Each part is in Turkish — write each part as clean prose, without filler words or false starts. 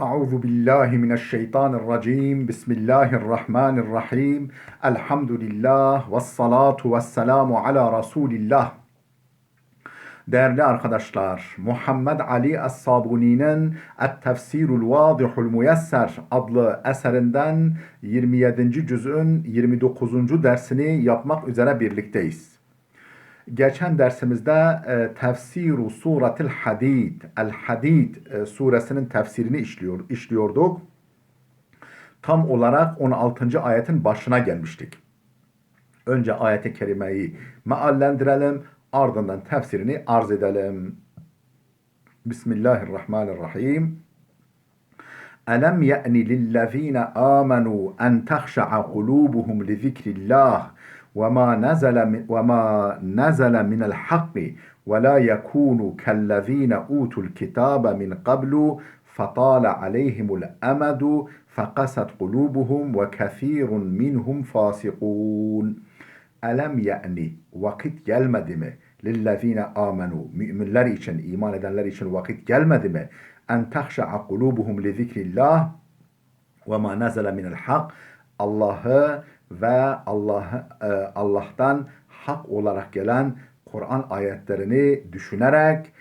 Euzu billahi mineşşeytanirracim. Bismillahirrahmanirrahim. Elhamdülillah ve salatu ve selamu ala Resulillah. Değerli arkadaşlar, Muhammed Ali Es-Sabuni'nin Et-Tefsirul Vadihul Muyesser adlı eserinden 27. cüz'ün 29. dersini yapmak üzere birlikteyiz. Geçen dersimizde tefsiru suretil Hadid, El-Hadid suresinin tefsirini işliyorduk. Tam olarak 16. ayetin başına gelmiştik. Önce ayet-i kerimeyi meallendirelim, ardından tefsirini arz edelim. Bismillahirrahmanirrahim. Elem ye'ni lillezine amenu en tehşa'a kulubuhum li zikrillah وما نزل من الحق ولا يكونوا كالذين أوتوا الكتاب من قبل فطال عليهم الأمد فقست قلوبهم وكثير منهم فاسقون. Elem ye'ni, vakit gelmedi mi? Lillezine amenu, müminler için, iman edenler için vakit gelmedi mi? En tehşa'a kulubuhum li zikrillah ve ma nezele minel hak. Allah'ı ve Allah'tan hak olarak gelen Kur'an ayetlerini düşünerek,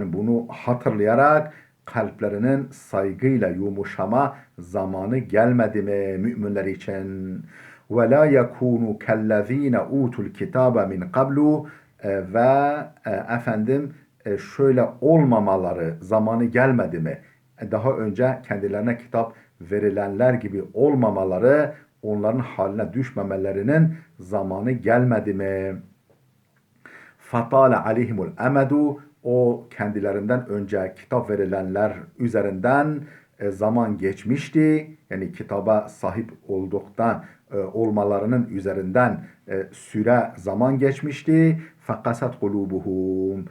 bunu hatırlayarak kalplerinin saygıyla yumuşama zamanı gelmedi mi müminler için? Ve la yekunu kellezine utul kitabe min qablu ve şöyle olmamaları zamanı gelmedi mi? Daha önce kendilerine kitap verilenler gibi olmamaları, onların haline düşmemelerinin zamanı gelmedi mi? Fatale aleyhimul emedu, o kendilerinden önce kitap verilenler üzerinden zaman geçmişti. Yani kitaba sahip olmalarının üzerinden süre zaman geçmişti. Fakasat kulubuhum,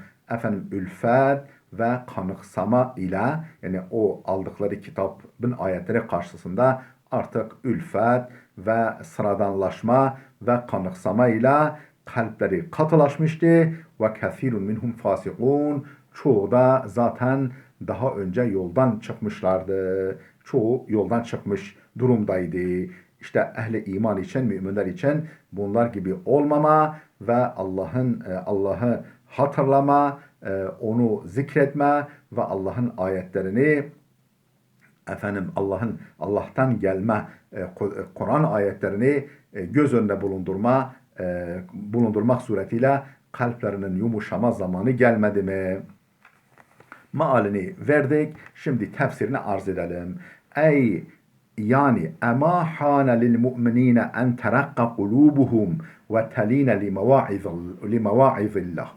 ülfet ve kanıksama ile, yani o aldıkları kitabın ayetleri karşısında artık ülfet ve sıradanlaşma ve kanıksama ile kalpleri katılaşmıştı. Ve kethirun minhum fasikun, çoğu da zaten daha önce yoldan çıkmışlardı. Çoğu yoldan çıkmış durumdaydı. İşte ehli iman için, müminler için bunlar gibi olmama ve Allah'ı hatırlama, onu zikretme ve Allah'ın ayetlerini, Allah'tan gelme Kur'an ayetlerini göz önünde bulundurmak suretiyle kalplerinin yumuşama zamanı gelmedi mi? Mealini verdik. Şimdi tefsirini arz edelim. Yani ema hane lil mu'minine en terakka kulubuhum ve teline li mevaizillah.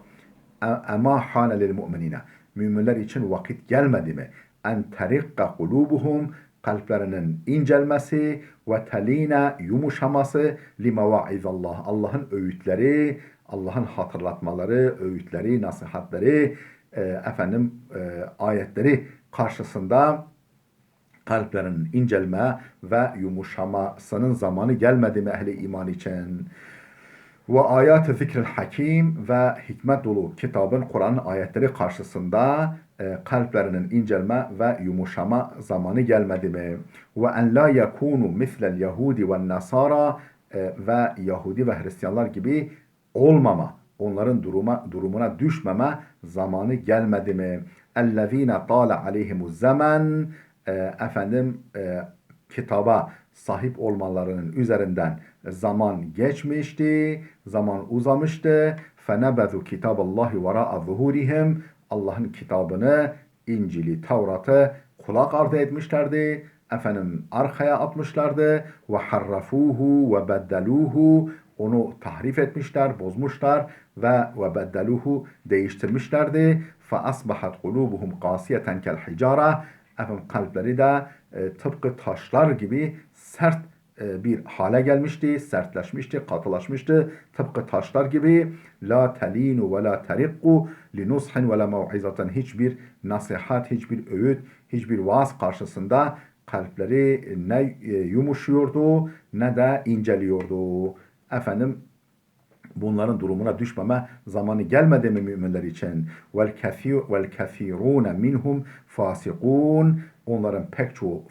Ema hane lil mu'minine. Müminler için vakit gelmedi mi? En terikka kulubuhum, kalplerinin incelmesi ve teline yumuşaması li mevaizillah. Allah'ın öğütleri, Allah'ın hatırlatmaları, öğütleri, nasihatleri, ayetleri karşısında kalplerinin incelme ve yumuşamasının zamanı gelmedi mi ehli iman için? Ve ayat-ı zikril hakim ve hikmet dolu kitabın, Kur'an ayetleri karşısında kalplerinin incelme ve yumuşama zamanı gelmedi mi? Ve en la yekunu mislel yahudi ve nasara, ve Yahudi ve Hristiyanlar gibi olmama, onların durumuna düşmeme zamanı gelmedi mi? Ellezine tale aleyhimuz zaman, kitaba sahip olmalarının üzerinden zaman geçmişti, zaman uzamıştı. فَنَبَذُوا كِتَابَ اللّٰهِ وَرَاءَ ظُهُورِهِمْ, Allah'ın kitabını, İncil'i, Tevrat'ı kulak ardı etmişlerdi. Arkaya atmışlardı. وَحَرَّفُوهُ وَبَدَّلُوهُ, onu tahrif etmişler, bozmuşlar ve وَبَدَّلُوهُ, değiştirmişlerdi. فَأَصْبَحَتْ قُلُوبُهُمْ قَاسِيَةً كَالْحِجَارَةِ, kalpleri de tıpkı taşlar gibi sert bir hale gelmişti, sertleşmişti, katılaşmıştı. Tıpkı taşlar gibi. La telinu ve la terikku li nushin ve la mev'izaten, hiçbir nasihat, hiçbir öğüt, hiçbir vaaz karşısında kalpleri ne yumuşuyordu ne de inceliyordu. Bunların durumuna düşmeme zamanı gelmedi mi müminler için? Vel kethirun minhum fasikun, Onların pek çoğu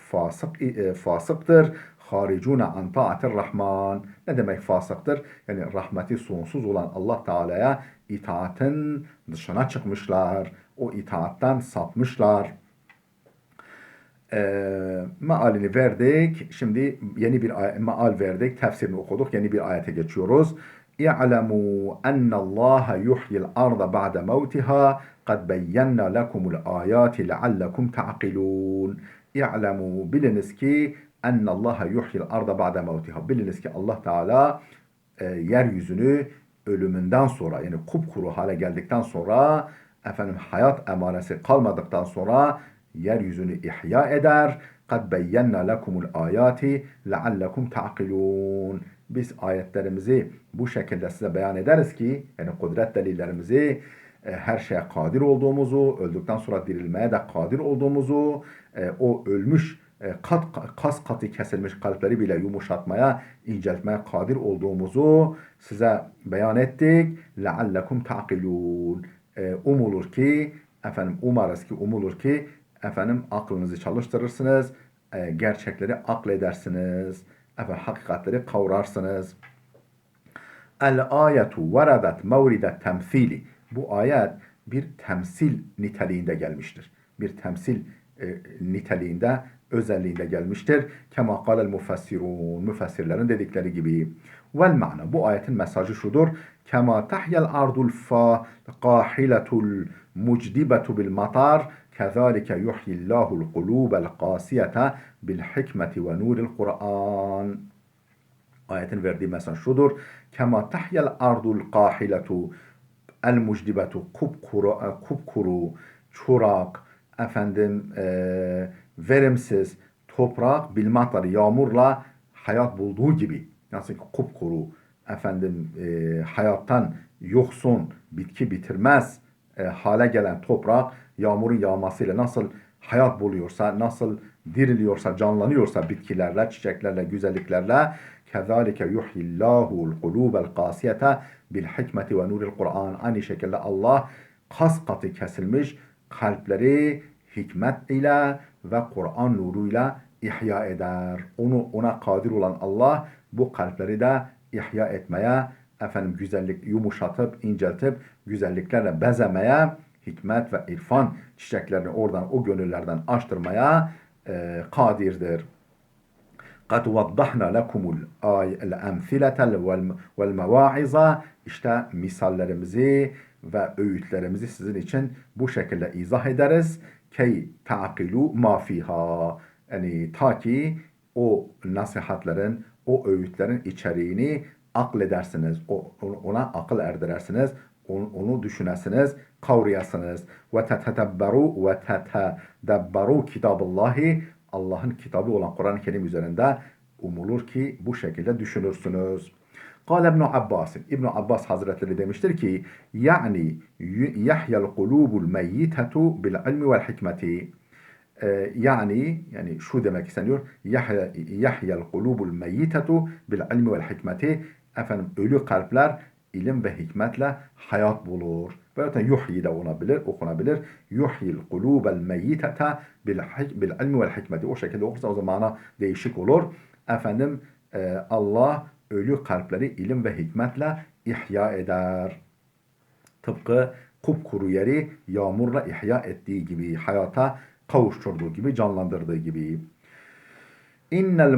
fasıktır. Haricuna an ta'atir rahman. Ne demek fasıktır? Yani rahmeti sonsuz olan Allah Teala'ya itaatin dışına çıkmışlar. O itaattan sapmışlar. Mealini verdik. Şimdi yeni bir meal verdik. Tefsirini okuduk. Yeni bir ayete geçiyoruz. İ'lemû ennallâhe yuhyil arda ba'de mevtiha kad beyyenna lekumul âyâti leallekum ta'qilûn. İ'lemû, biliniz ki ennallâhe yuhyil arda ba'de mevtiha. Biliniz ki Allah Teala yeryüzünü ölümünden sonra, yani kupkuru hale geldikten sonra, hayat emaresi kalmadıktan sonra yeryüzünü ihya eder. قَدْ بَيَّنَّا لَكُمُ الْآيَاتِ لَعَلَّكُمْ تَعْقِلُونَ. Biz ayetlerimizi bu şekilde size beyan ederiz ki, yani kudret delillerimizi, her şeye kadir olduğumuzu, öldükten sonra dirilmeye de kadir olduğumuzu, o ölmüş, kas katı kesilmiş kalpleri bile yumuşatmaya, inceltmeye kadir olduğumuzu size beyan ettik. لَعَلَّكُمْ تَعْقِلُونَ. Umulur ki, umulur ki, aklınızı çalıştırırsınız, gerçekleri akledersiniz, hakikatleri kavrarsınız. El-ayetu veradat mevridet temsili. Bu ayet bir temsil niteliğinde gelmiştir. Bir temsil niteliğinde, özelliğinde gelmiştir. Kema kâlel mufassirun. Müfessirlerin dedikleri gibi. Vel ma'na. Bu ayetin mesajı şudur. Kema tahyel ardul qahiletul mucdibetu bil matar. Kezalike yuhyillahul kulubel qasiyete bil hikmeti ve nuril Kur'an. Ayetin verdiği mesaj şudur. Kema tahyel ardul qahiletu el mucdibetu, kupkuru, çorak, verimsiz toprak bilmatar, yağmurla hayat bulduğu gibi, nasıl ki kupkuru, hayattan yoksun, bitki bitirmez hale gelen toprak yağmurun yağmasıyla nasıl hayat buluyorsa, nasıl diriliyorsa, canlanıyorsa bitkilerle, çiçeklerle, güzelliklerle, kezalike yuhyillahul kulubel kasiyete bil hikmeti ve nuril Kur'an. Aynı şekilde Allah kas katı kesilmiş kalpleri hikmet ile ve Kur'an nuruyla ihya eder. Ona kadir olan Allah bu kalpleri de ihya etmeye, güzellik yumuşatıp, inceltip, güzelliklerle bezemeye, hikmet ve irfan çiçeklerini oradan, o gönüllerden açtırmaya kadirdir. قَدْ وَضَّحْنَا لَكُمُ الْاَمْثِلَةَ وَالْمَوَاعِظَ. İşte misallerimizi ve öğütlerimizi sizin için bu şekilde izah ederiz. Key ta'kilu ma fiha. Yani ta ki o nasihatlerin, o öğütlerin içeriğini akledersiniz. Ona akıl erdirersiniz. Onu düşünesiniz, kavrayasınız. Ve tetedebberu kitabullahi. Allah'ın kitabı olan Kur'an-ı Kerim üzerinde umulur ki bu şekilde düşünürsünüz. Kâle İbn Abbas. İbn Abbas Hazretleri demiştir ki, yani yahya'l kulubul meyyitetu bil ilmi vel hikmeti. Yani şu demek isteniyor. Yahya'l kulubul meyyitetu bil ilmi vel hikmeti. Ölü kalpler ilim ve hikmetle hayat bulur. Böyle yuhyi de okunabilir. Yuhyil kulubel meyyitete bil ilmi vel hikmeti. O şekilde okursa o zamana değişik olur. Allah ölü kalpleri ilim ve hikmetle ihya eder. Tıpkı kupkuru yeri yağmurla ihya ettiği gibi, hayata kavuşturduğu gibi, canlandırdığı gibi. İnnel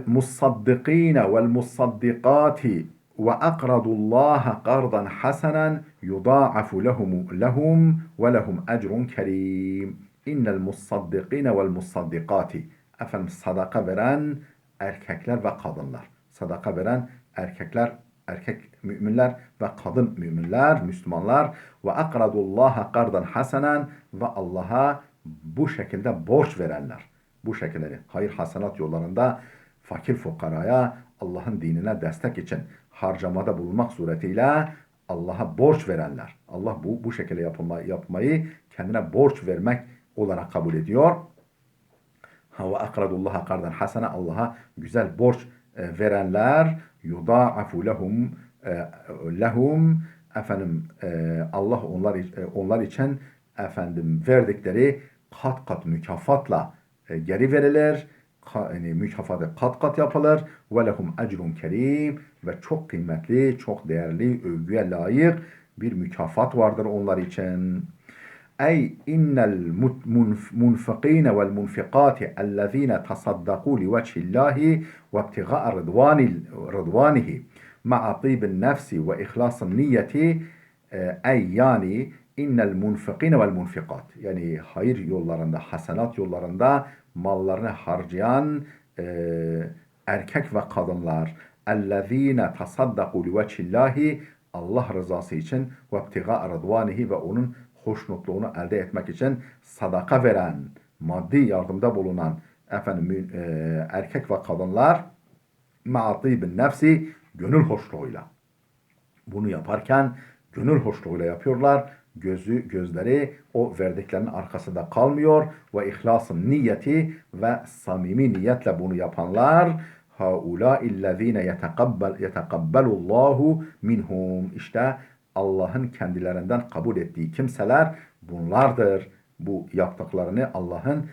musaddikine vel musaddikati ve akradullaha qardan hasanan yudâ'afu lehum ve lehum ecrun kerim. İnnel musaddikine vel musaddikati. Sadaka veren erkekler ve kadınlar. Sadaka veren erkek müminler ve kadın müminler, Müslümanlar. Ve akradullaha qardan hasanan. Ve Allah'a bu şekilde borç verenler. Bu şekilde hayır hasenat yollarında fakir fukaraya, Allah'ın dinine destek için harcamada bulunmak suretiyle Allah'a borç verenler. Allah bu şekilde yapmayı kendine borç vermek olarak kabul ediyor. Ve akradullaha kardan hasene, Allah'a güzel borç verenler, yudâ'afu lehum Allah onlar için verdikleri kat kat mükafatla geri verilir. Yani mükafatı kat kat yapılır. Ve lehum ecrun kerim, ve çok kıymetli, çok değerli, övgüye layık bir mükafat vardır onlar için. Ey innel munfikine vel munfikati ellezine tasaddaku li vecillahi ve ibtiga'a rıdvanihi ma'a tibin nefsi ve ihlasın niyeti. Ey yani innel munfikine vel munfikat, yani hayır yollarında, hasenat yollarında mallarını harcayan erkek ve kadınlar, ellezine tasaddaku li vecillahi, Allah rızası için, ve ibtiga'a rıdvanihi, ve onun hoşnutluğunu elde etmek için sadaka veren, maddi yardımda bulunan erkek ve kadınlar, ma'atibin nefsi, gönül hoşluğuyla. Bunu yaparken gönül hoşluğuyla yapıyorlar. Gözleri o verdiklerinin arkasında kalmıyor. Ve ihlasın niyeti, ve samimi niyetle bunu yapanlar, haulaillezine yetekabbelullahu minhum, işte Allah'ın kendilerinden kabul ettiği kimseler bunlardır. Bu yaptıklarını Allah'ın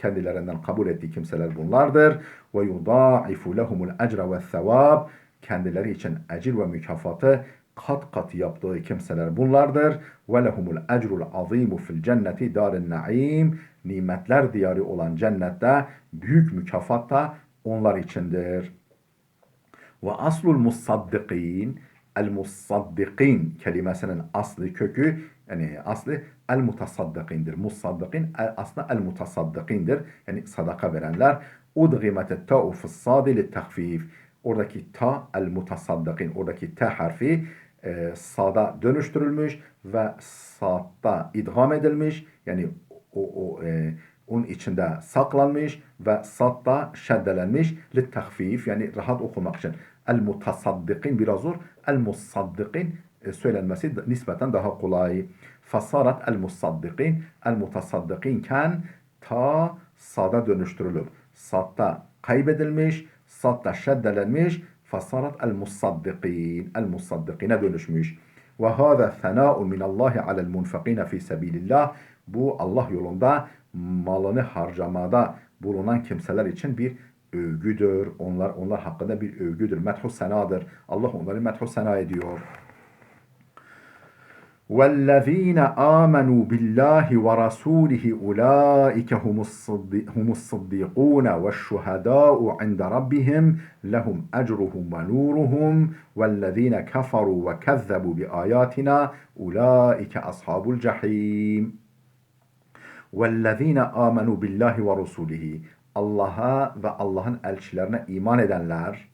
kendilerinden kabul ettiği kimseler bunlardır. Ve yudaifu lehumul ecre ve sevab, kendileri için ecir ve mükafatı kat kat yaptığı kimseler bunlardır. Ve lehumul ecrul azimu fil cenneti darin naim, nimetler diyarı olan cennette büyük mükafat da onlar içindir. Ve aslul musaddikin, el musaddikin kelimesinin aslı, kökü, yani aslı el mutasaddikindir. Musaddikin aslında el mutasaddikindir. Yani sadaka verenler. Udgimetet ta'u fissadi li tahfif. Oradaki ta el mutasaddikin, oradaki ta harfi sada dönüştürülmüş ve saatta idgam edilmiş. Yani onun içinde saklanmış ve satta şeddelenmiş. Li tahfif, yani rahat okumak için. El mutasaddikin biraz zor. El musaddikin söylenmesi nispeten daha kolay. Fasarat el musaddikin. El mutasaddikin ken ta sada dönüştürülüp satta kaybedilmiş, satta şeddelenmiş. Fasarat el musaddikin. El musaddikine dönüşmüş. Ve hâzâ fenâ'un minallahi alel munfekîne fî sebîlillah. Bu Allah yolunda malını harcamada bulunan kimseler için bir övgüdür. Onlar hakkında bir övgüdür. Methu senadır. Allah onları methu sena ediyor. وَالَّذ۪ينَ آمَنُوا بِاللّٰهِ وَرَسُولِهِ اُولَٰئِكَ هُمُ الصِّدِّيقُونَ وَالشُّهَدَاءُ عِنْدَ رَبِّهِمْ لَهُمْ أَجْرُهُمْ وَنُورُهُمْ وَالَّذ۪ينَ كَفَرُوا وَكَذَّبُوا بِآيَاتِنَا اُولَٰئِكَ أَصْحَابُ الْجَحِيمِ. وَالَّذ۪ينَ آمَنُوا بِاللّٰهِ وَرَسُولِهِ, Allah'a ve Allah'ın elçilerine iman edenler,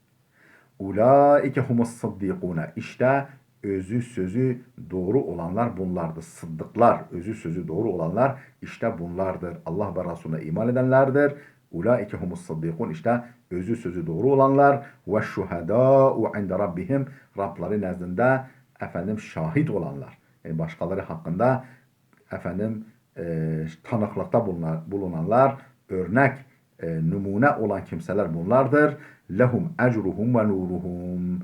اُولَٰئِكَ هُمُ الصِّدِّيقُونَ, işte özü sözü doğru olanlar bunlardır. Sıddıklar, özü sözü doğru olanlar işte bunlardır. Allah ve Resulüne iman edenlerdir. اُولَٰئِكَ هُمُ الصِّدِّيقُونَ, işte özü sözü doğru olanlar. وَالشُّهَدَاءُ عِنْدَ رَبِّهِمْ, Rabları nezdinde şahit olanlar. Yani başkaları hakkında tanıklıkta bulunanlar, örnek, numune olan kimseler bunlardır. Lehum ecruhum ve nuruhum.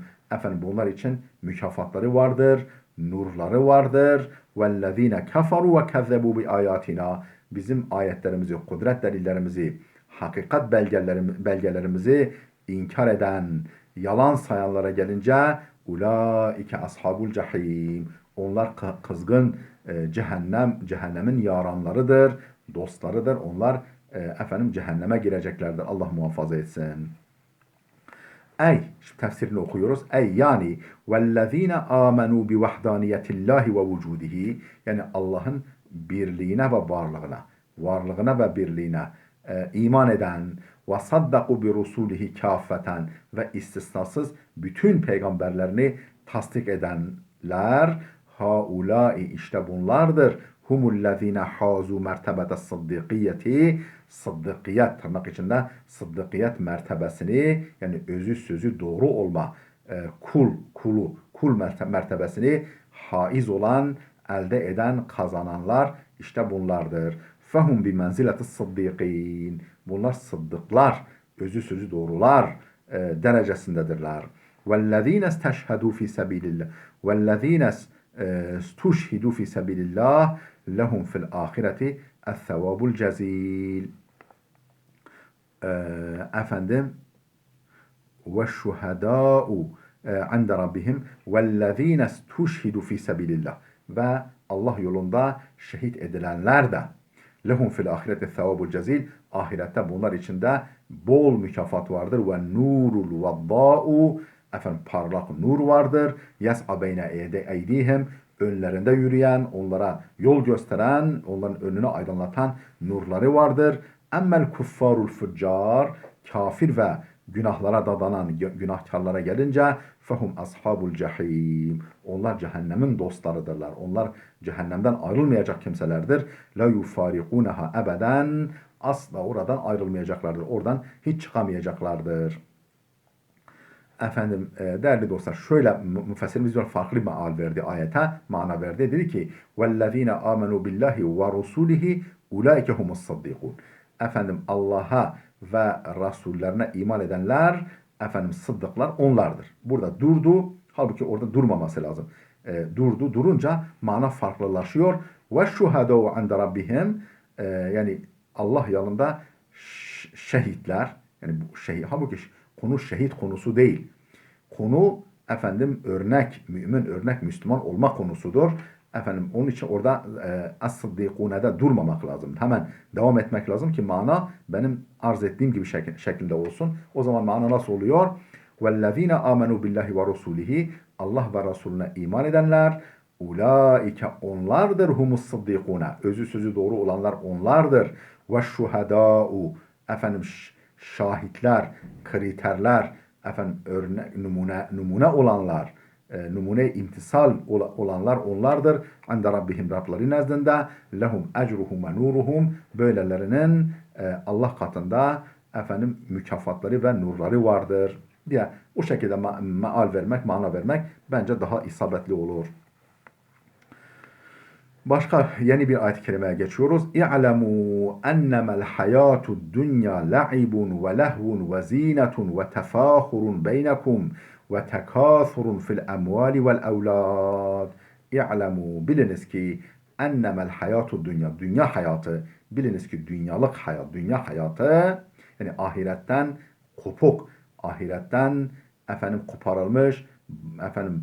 Bunlar için mükafatları vardır, nurları vardır. Vellezine keferu ve kezzebu bi ayatina. Bizim ayetlerimizi, kudret delillerimizi, hakikat belgelerimizi inkar eden, yalan sayanlara gelince ulaike ashabul cehim. Onlar kızgın cehennemin yaranlarıdır, dostlarıdır. Onlar cehenneme gireceklerdir. Allah muhafaza etsin. Ey, şimdi tefsirini okuyoruz. Ey yani vellezine amenu bi vahdaniyetillahi ve vücudihi, yani Allah'ın birliğine ve varlığına ve birliğine iman eden, ve saddaku bi rusulihi kâffeten, ve istisnasız bütün peygamberlerini tasdik edenler, haulâi, işte bunlardır. Humullezine hazu mertebete sıddikiyeti, sıddıkiyet, tırnak içinde sıddıkiyet mertebesini, yani özü sözü doğru olma, kul mertebesini haiz olan, elde eden, kazananlar işte bunlardır. Fehum bi menzileti sıddikin, bunlar sıddıklar, özü sözü doğrular derecesindedirler. Vellezine isteşhedû fi sebilillah, vellezine istuşhidu fi sebilillah lehum fil ahireti el-thevabul cezil. efendim ve şuhadâ'u inde rabbihim vellezîne stuşhidu fî sebilillah ve Allah yolunda şehit edilenler de lehum fil ahireti sevabul cezil ahirette bunlar içinde bol mükafat vardır ve nurul vaddâ'u efendim parlak nur vardır yes'a beyne eydihim önlerinde yürüyen, onlara yol gösteren, onların önünü aydınlatan nurları vardır. Emmel kuffarul fuccar kafir ve günahlara dadanan günahkarlara gelince fehum ashabul cehim. Onlar cehennemin dostlarıdırlar. Onlar cehennemden ayrılmayacak kimselerdir. La yufarikunaha ebeden. Asla oradan ayrılmayacaklardır. Oradan hiç çıkamayacaklardır. Efendim değerli dostlar şöyle müfessirimiz farklı bir meal verdi ayete, mana verdi. Dedi ki وَالَّذ۪ينَ آمَنُوا بِاللّٰهِ وَرُسُولِهِ اُولَٰئِكَ هُمُ الصَّدِّقُونَ. Efendim Allah'a ve Resullerine iman edenler, efendim sıddıklar onlardır. Burada durdu, halbuki orada durmaması lazım. Durunca mana farklılaşıyor. وَالشُّهَدَوْ عَنْدَ رَبِّهِمْ yani Allah yanında şehitler, yani bu şehit, halbuki konu şehit konusu değil. Konu efendim örnek, mümin örnek Müslüman olma konusudur. Efendim onun için orada as-sıddîkûne'de durmamak lazım. Hemen devam etmek lazım ki mana benim arz ettiğim gibi şeklinde olsun. O zaman mana nasıl oluyor? وَالَّذ۪ينَ آمَنُوا بِاللّٰهِ وَرُسُولِهِ Allah ve Resulüne iman edenler ulaike onlardır humus sıddîkûne. Özü sözü doğru olanlar onlardır. Ve şuhedâ'u efendim şahitler, kriterler, efendim örnek numune olanlar, numune imtisal olanlar onlardır. Ande Rabbihim Rableri nezdinde lehum ecruhum ve nuruhum böylelerinin Allah katında efendim mükafatları ve nurları vardır diye o şekilde meal vermek, mana vermek bence daha isabetli olur. Başka yeni bir ayet-i kerimeye geçiyoruz. İ'lemû ennemel hayâtud dünya la'ibun ve lehvun ve zînetun ve tefâhurun beynekum ve tekâthurun fil emvâli vel evlâd. İ'lemû biliniz ki ennemel hayâtud dünya, dünya hayatı, biliniz ki dünyalık hayat, dünya hayatı yani ahiretten kopuk, ahiretten efendim koparılmış, efendim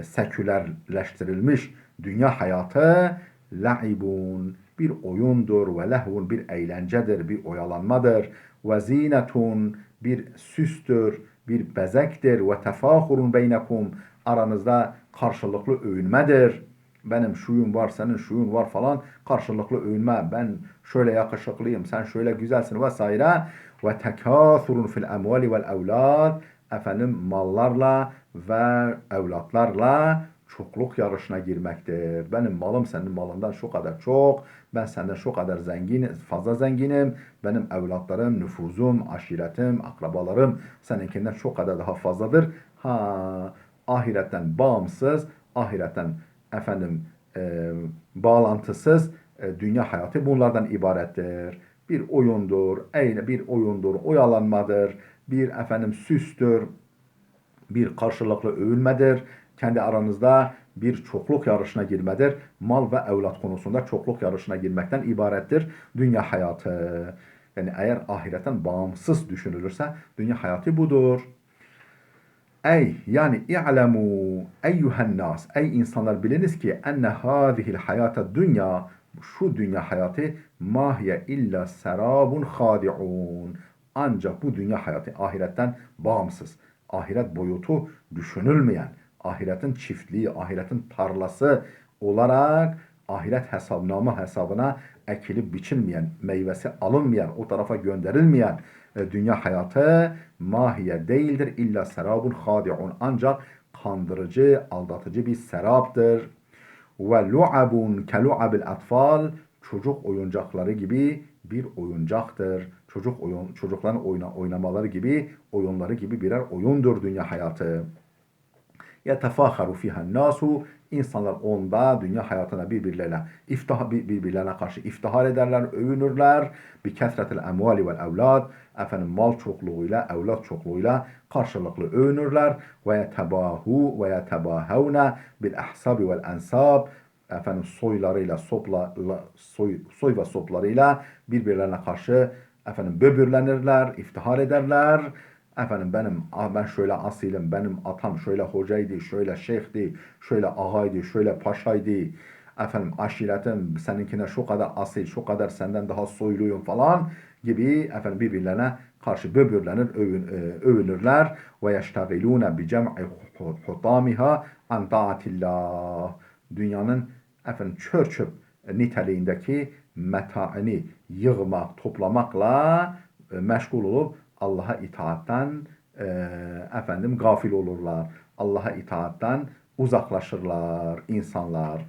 sekülerleştirilmiş dünya hayatı la'ibun bir oyundur ve lehvun bir eğlencedir, bir oyalanmadır ve zinetun bir süstür, bir bezektir ve tefahurun beynekum aranızda karşılıklı övünmedir. Benim şuyum var, senin şuyun var falan karşılıklı övünme. Ben şöyle yakışıklıyım, sen şöyle güzelsin vesaire. Ve tekâthurun fil emvali vel evlad efendim mallarla ve evlatlarla çokluk yarışına girmektir. Benim malım senin malından şu kadar çok, ben senden şu kadar zengin, fazla zenginim, benim evlatlarım, nüfuzum, aşiretim, akrabalarım seninkinden çok kadar daha fazladır. Ahiretten bağımsız, ahiretten efendim bağlantısız dünya hayatı bunlardan ibarettir. Bir oyundur, bir oyundur, oyalanmadır, bir efendim süstür, bir karşılıklı övünmedir. Kendi aranızda bir çokluk yarışına girmedir. Mal ve evlat konusunda çokluk yarışına girmekten ibarettir dünya hayatı. Yani eğer ahiretten bağımsız düşünülürse dünya hayatı budur. Ey yani i'lemu eyyühen nas ey insanlar biliniz ki enne hâzihil hayata dünya şu dünya hayatı mahye illa serabun hadi'un ancak bu dünya hayatı ahiretten bağımsız ahiret boyutu düşünülmeyen ahiretin çiftliği ahiretin tarlası olarak ahiret hesabname hesabına ekilip biçilmeyen meyvesi alınmayan o tarafa gönderilmeyen dünya hayatı mahiye değildir. İlla serabun hadi'un ancak kandırıcı, aldatıcı bir seraptır. Ve lu'abun ke lu'abil atfal çocuk oyuncakları gibi bir oyuncaktır. Çocukların oynamaları gibi, oyunları gibi birer oyundur dünya hayatı. Yetefâharu fihen nasu insanlar onda dünya hayatına birbirlerine karşı iftihar ederler, övünürler. Bi kesretil emvali vel evlad efendim mal çokluğuyla, evlat çokluğuyla karşılıklı övünürler. Ve yetebâhevne bil ahsabi vel ensab efendim soylarıyla, soy ve soplarıyla birbirlerine karşı Efendim böbürlenirler, iftihar ederler. Efendim ben şöyle asilim, benim atam şöyle hocaydı, şöyle şeyhti, şöyle ağaydı, şöyle paşaydı. Efendim aşiretim seninkine şu kadar asil, şu kadar senden daha soyluyum falan gibi efendim birbirlerine karşı böbürlenir, övünürler. Ve yeştagilûne bi cem'i hutamiha an taatillah. Dünyanın efendim çör çöp niteliğindeki metaini yığmak, toplamakla meşgul olup Allah'a itaatten efendim gafil olurlar. Allah'a itaatten uzaklaşırlar insanlar.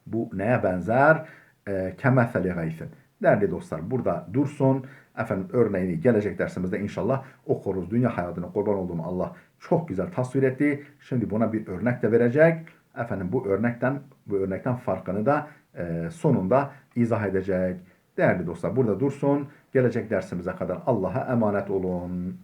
Bu neye benzer? Kemeseli gaysin. Değerli dostlar burada dursun. Efendim örneğini gelecek dersimizde inşallah okuruz. Dünya hayatına kurban olduğum Allah çok güzel tasvir etti. Şimdi buna bir örnek de verecek. Efendim bu örnekten farkını da sonunda izah edecek. Değerli dostlar burada dursun. Gelecek dersimize kadar Allah'a emanet olun.